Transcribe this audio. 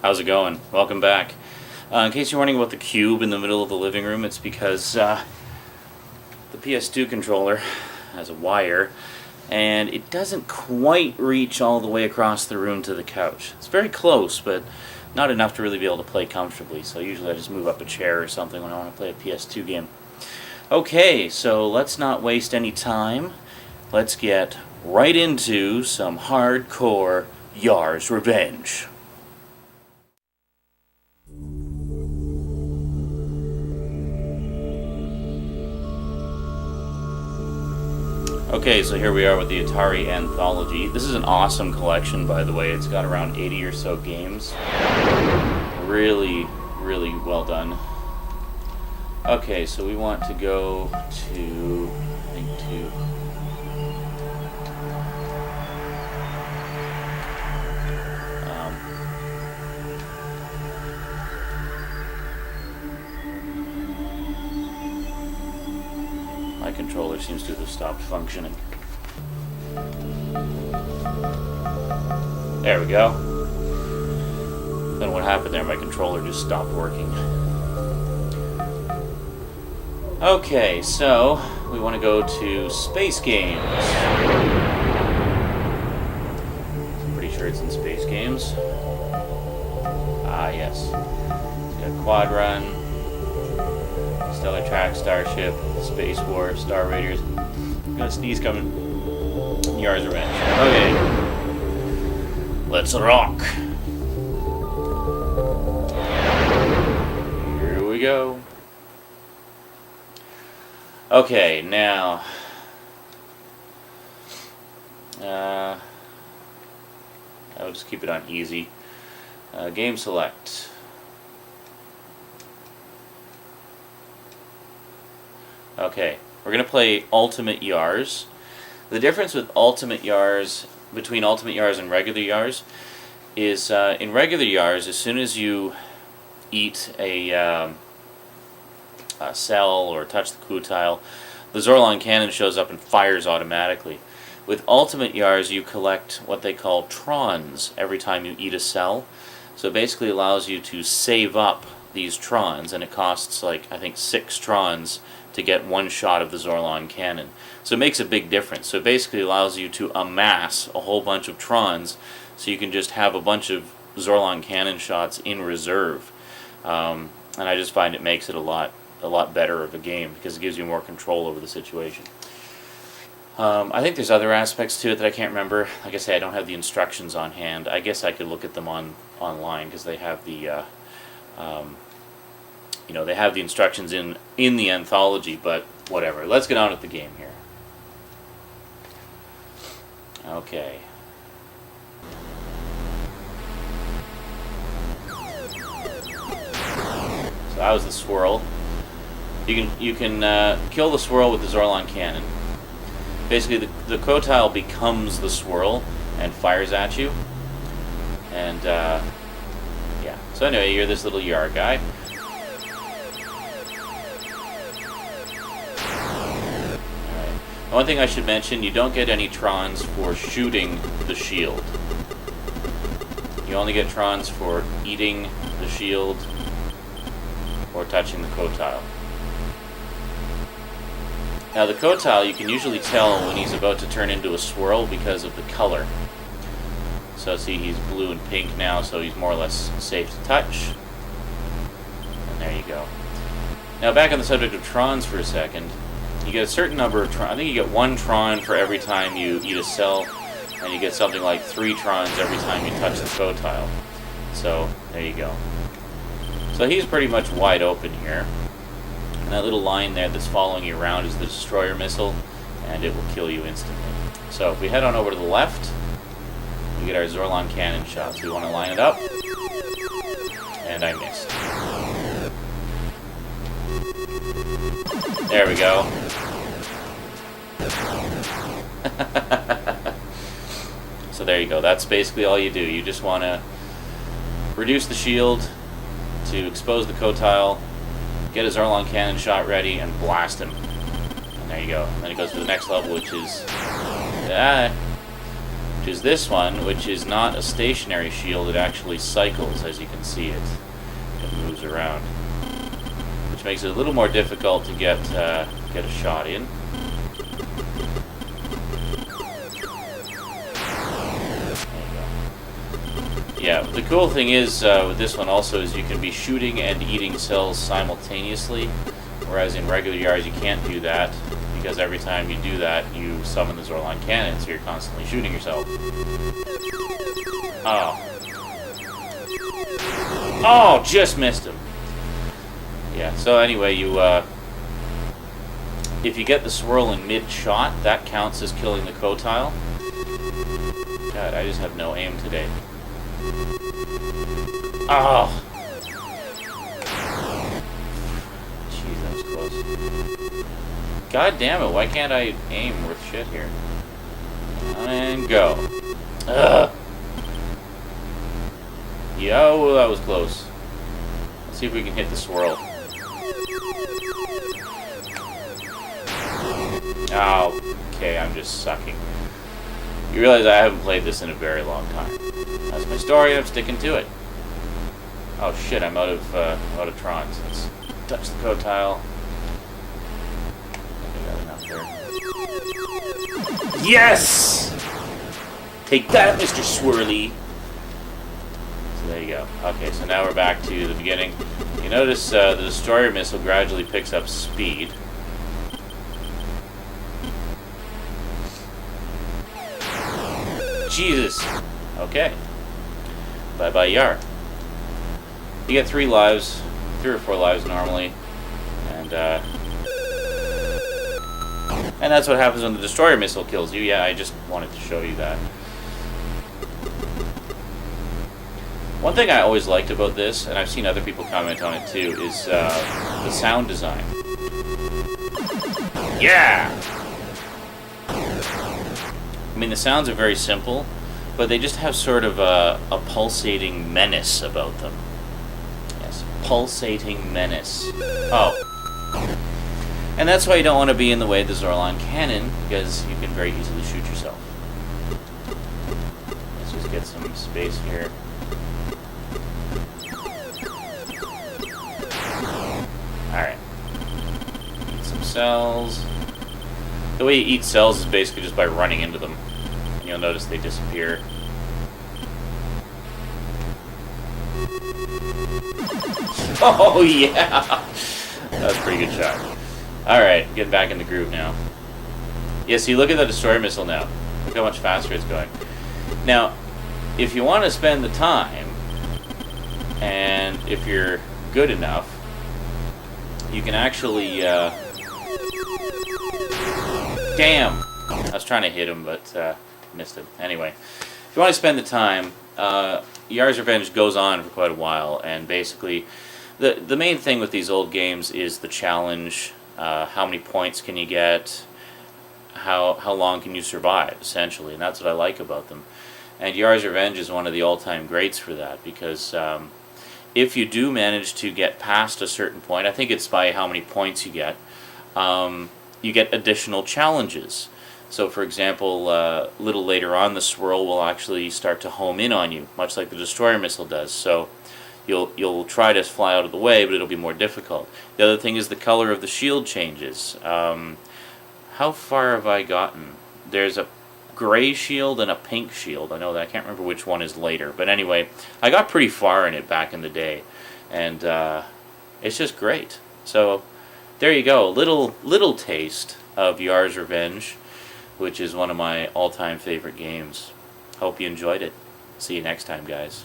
How's it going? Welcome back. In case you're wondering about the cube in the middle of the living room, it's because the PS2 controller has a wire, and it doesn't quite reach all the way across the room to the couch. It's very close, but not enough to really be able to play comfortably, so usually I just move up a chair or something when I want to play a PS2 game. Okay, so let's not waste any time. Let's get right into some hardcore Yars Revenge. Okay, so here we are with the Atari Anthology. This is an awesome collection, by the way. It's got around 80 or so games. Really, really well done. Okay, so we want to go to, I think, my controller seems to have stopped functioning. There we go. Then what happened there? My controller just stopped working. Okay, so we want to go to Space Games. I'm pretty sure it's in Space Games. Ah, yes. It's got Quad Run, Stellar Track, Starship, Space War, Star Raiders. Got a sneeze coming. Yars Revenge. Okay. Let's rock. Here we go. Okay, now I'll just keep it on easy. Game select. Okay, we're going to play Ultimate Yars. The difference with Ultimate Yars, between Ultimate Yars and regular Yars, is in regular Yars, as soon as you eat a cell or touch the coup tile, the Zorlon cannon shows up and fires automatically. With Ultimate Yars, you collect what they call trons every time you eat a cell. So it basically allows you to save up these trons, and it costs like, I think, 6 trons to get one shot of the Zorlon cannon. So it makes a big difference. So it basically allows you to amass a whole bunch of trons so you can just have a bunch of Zorlon cannon shots in reserve. And I just find it makes it a lot better of a game because it gives you more control over the situation. I think there's other aspects to it that I can't remember. Like I say, I don't have the instructions on hand. I guess I could look at them online because they have the they have the instructions in the anthology, but whatever. Let's get on with the game here. Okay. So that was the swirl. You can kill the swirl with the Zorlon cannon. Basically, the Kotile becomes the swirl and fires at you. And yeah. So anyway, you're this little Yar guy. Alright. One thing I should mention: you don't get any trons for shooting the shield. You only get trons for eating the shield or touching the Kotile. Now the Kotile, you can usually tell when he's about to turn into a swirl because of the color. So see, he's blue and pink now, so he's more or less safe to touch. And there you go. Now back on the subject of trons for a second, you get a certain number of trons. I think you get 1 tron for every time you eat a cell, and you get something like 3 trons every time you touch the Kotile. So there you go. So he's pretty much wide open here. And that little line there that's following you around is the destroyer missile, and it will kill you instantly. So if we head on over to the left, we get our Zorlon cannon shots. We want to line it up, and I missed. There we go. So there you go. That's basically all you do. You just want to reduce the shield to expose the Kotile, get his Zorlon cannon shot ready, and blast him. And there you go. And then it goes to the next level, which is which is this one, which is not a stationary shield. It actually cycles, as you can see it. It moves around, which makes it a little more difficult to get a shot in. Yeah, the cool thing is with this one also is you can be shooting and eating cells simultaneously, whereas in regular Yars you can't do that, because every time you do that you summon the Zorlon cannon, so you're constantly shooting yourself. Oh. Oh, just missed him. Yeah, so anyway, you if you get the swirl in mid-shot, that counts as killing the Kotile. God, I just have no aim today. Oh! Jeez, that was close. God damn it, why can't I aim worth shit here? And go. Ugh! Yo, that was close. Let's see if we can hit the swirl. Oh, okay, I'm just sucking. You realize I haven't played this in a very long time. That's my story, I'm sticking to it. Oh shit, I'm out of Trons. Let's touch the Kotile. I got enough there. Yes! Take that, Mr. Swirly! So there you go. Okay, so now we're back to the beginning. You notice the destroyer missile gradually picks up speed. Jesus! Okay. Bye-bye, Yar. You get 3 lives, 3 or 4 lives normally, and that's what happens when the destroyer missile kills you. Yeah, I just wanted to show you that. One thing I always liked about this, and I've seen other people comment on it too, is the sound design. Yeah! I mean, the sounds are very simple, but they just have sort of a pulsating menace about them. Yes, pulsating menace. Oh. And that's why you don't want to be in the way of the Zorlon cannon, because you can very easily shoot yourself. Let's just get some space here. Alright. Eat some cells. The way you eat cells is basically just by running into them. And you'll notice they disappear. Oh, yeah! That was a pretty good shot. Alright, getting back in the groove now. Yeah, see, look at the destroyer missile now. Look how much faster it's going. Now, if you want to spend the time, and if you're good enough, you can actually, damn! I was trying to hit him, but missed him. Anyway, if you want to spend the time, Yars Revenge goes on for quite a while, and basically, the main thing with these old games is the challenge. How many points can you get? How long can you survive, essentially, and that's what I like about them. And Yars Revenge is one of the all-time greats for that, because if you do manage to get past a certain point, I think it's by how many points you get additional challenges. So, for example, a little later on, the swirl will actually start to home in on you, much like the destroyer missile does. So you'll try to fly out of the way, but it'll be more difficult. The other thing is the color of the shield changes. How far have I gotten? There's a gray shield and a pink shield. I know that. I can't remember which one is later. But anyway, I got pretty far in it back in the day. And it's just great. So there you go. Little taste of Yars Revenge, which is one of my all-time favorite games. Hope you enjoyed it. See you next time, guys.